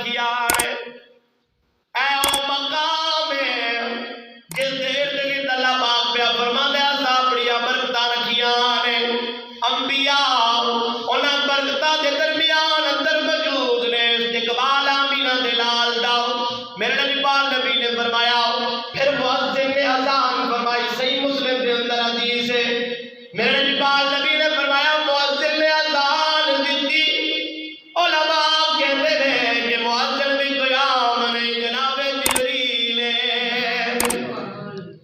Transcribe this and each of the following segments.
رکھیا ہے اے او مقام ہے جس دے ارد اللہ پاک پہ فرماندے اپنی برکتاں رکھیاں نے انبیاء انہاں برکتاں دے درمیان اندر موجود نے استقبال آمینہ دے لال دا میرے نبی پاک نبی نے فرمایا پھر مؤذن نے اذان فرمائی صحیح مسلم کے اندر حدیث ہے میرے نبی پاک نبی نے فرمایا مؤذن نے اذان دیتی علماء کہتے ہیں کہ مؤذن بھی کوئی عام نہیں جناب جبریل ہے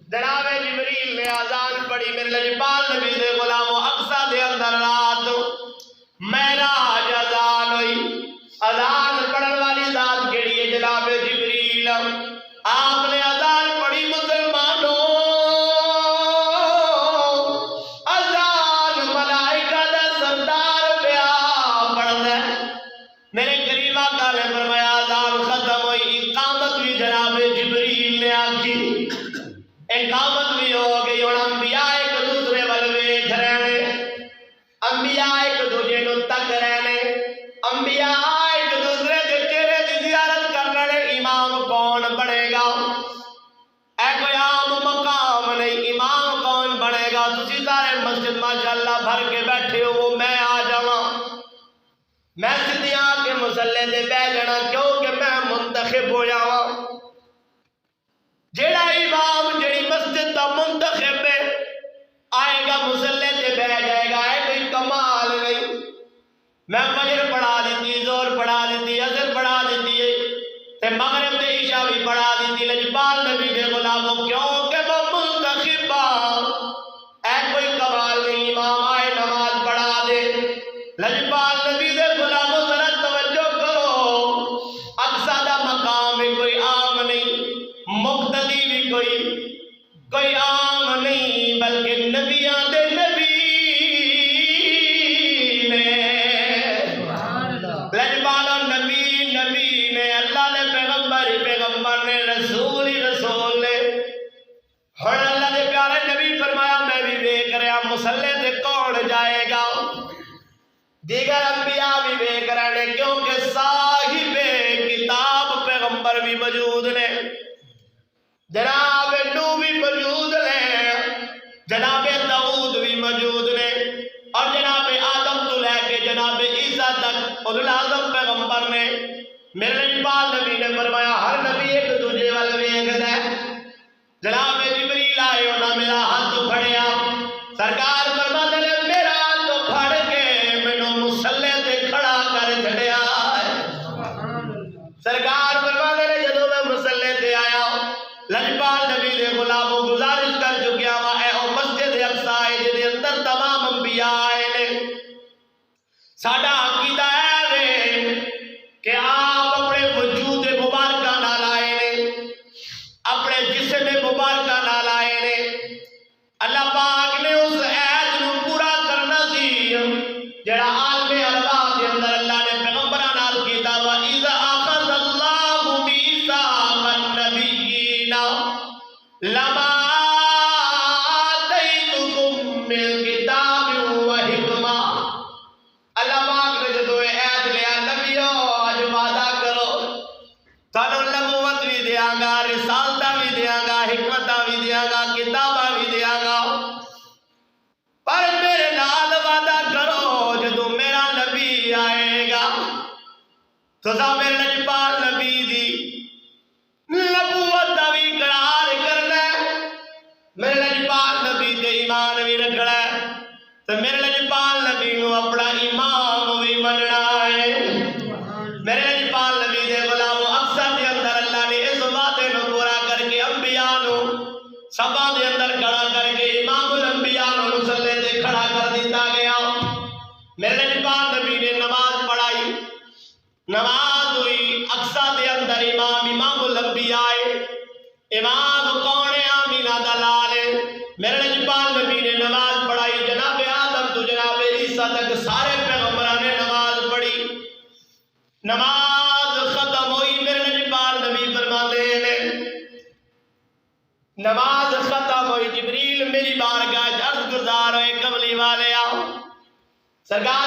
جناب جبریل نے اذان پڑھی میرے نبی پاک نبی دے غلاموں اقصی دے اندر رات معراج اذان ہوئی اذان پڑھن والی ذات کیڑی ہے جناب جبریل آپ نے اذان پڑھی مسلمانوں اذان ملائکہ دا سردار پیا پڑھدا ہے میرے قریب آقا نے فرمایا اذان ختم ہوئی اقامت بھی جناب جبریل نے آکی اقامت بھی ہو گئی اور انبیاء ایک دوسرے ول ویکھ رہے نے انبیاء ایک دوسرے نو تک رہے نے انبیاء ایک دوسرے دے چہرے دی زیارت کر رہے نے امام کون بنے گا اے کوئی عام مقام نہیں امام کون بنے گا تسی سارے مسجد ماشاءاللہ بھر کے بیٹھے ہو میں آ جاواں میں سدیاں کے مصلے تے بیٹھ جانا کیونکہ میں منتخب ہو جاواں جیڑا امام جیڑی مسجد دا منتخب ہے آئے گا مصلے تے بیٹھ جائے گا ہے کوئی کمال نہیں میں فجر پڑھا دیتی زور پڑھا دیتی عصر پڑھا دیتی تے مغرب تے عشاء بھی پڑھا دیتی لجپال نبی دے غلاموں کیونکہ وہ منتخب اے کوئی کمال نہیں امام آئے نماز پڑھا دے لجپال نبی دے غلاموں ذرا توجہ کرو اقصی دا مقام بھی کوئی عام نہیں مقتدی بھی کوئی عام نہیں بلکہ نبیاں دے نبی نے لجپالو نبی نے اللہ نے پیغمبر نے رسول ہی رسول نے ہن اللہ دے پیارے نبی فرمایا میں بھی دیکھ رہا مصلے تے کون جائے گا دیگر انبیاء بھی دیکھ رہے ہیں کیونکہ صاحب کتاب پیغمبر بھی موجود نے جناب نوح بھی موجود نے جناب داؤد بھی موجود نے اور جناب آدم تو لے کے جناب عیسیٰ تک اولو العزم پیغمبر نے میرے نبی پاک نبی نے فرمایا ہر نبی ایک دوسرے ول ویکھدا ہے جناب جبریل آئے انہاں میرا ہاتھ پھڑیا سرکار فرماتے نے میرا ہاتھ پھڑ کے مینوں مصلے تے کھڑا کر چھڑیا سرکار فرماتے نے جدوں میں مصلے تے آیا لجپال نبی دے غلاموں گزارش کر چکیا وا اے او مسجد اقصی ہے جے اندر تمام انبیاء آئے نے ساڈا عقیدہ ہے کہ آپ اپنے وجود مبارکہ نال آئے نے اپنے جسم مبارکہ نال آئے نے اللہ پاک نے اس عہد نو پورا کرنا سی جڑا عالم ارواح دے اندر اللہ نے پیغمبراں نال کیتا وا اذا اخذ اللہ میثاق النبیین لما آتیتکم من کتاب و حکمہ اللہ پاک نے جدو عہد لیا نبیو اج وعدہ کرو تانوں نبوت بھی دیاں گا رسالتاں بھی دیاں گا حکمتاں بھی دیاں گا کتاباں بھی دیاں گا پر میرے نال وعدہ کرو جدو میرا نبی آئے گا تو میرے نبی پاک نبی دی نبوت دا بھی اقرار کرنا ہے میرے نبی پاک نبی تے ایمان بھی رکھنا ہے تو میرے نبی پاک نبی نو اپنا امام بھی مننا ہے میرے نبی پاک نبی دے غلاموں اقصی دے اندر اللہ نے اس وعدے نو پورا کر کے انبیاء نو سبا دے اندر کھڑا کر کے امام الانبیاء نو مصلے تے کھڑا کر دیتا گیا میرے نبی پاک نبی نے نماز پڑھائی نماز ہوئی اقصی دے اندر امام الانبیاء امام کون ہے آمینہ دا لال میرے نبی پاک نبی نے نماز پڑھائی جناب آدم تو جناب عیسیٰ تک سارے پیغمبران نے نماز پڑھی نماز ختم ہوئی میرے نبی پاک نبی فرماتے ہیں نماز ختم ہوئی جبریل میری بارگاہ عرض گزار ہوئے کملی والے آؤ سرکار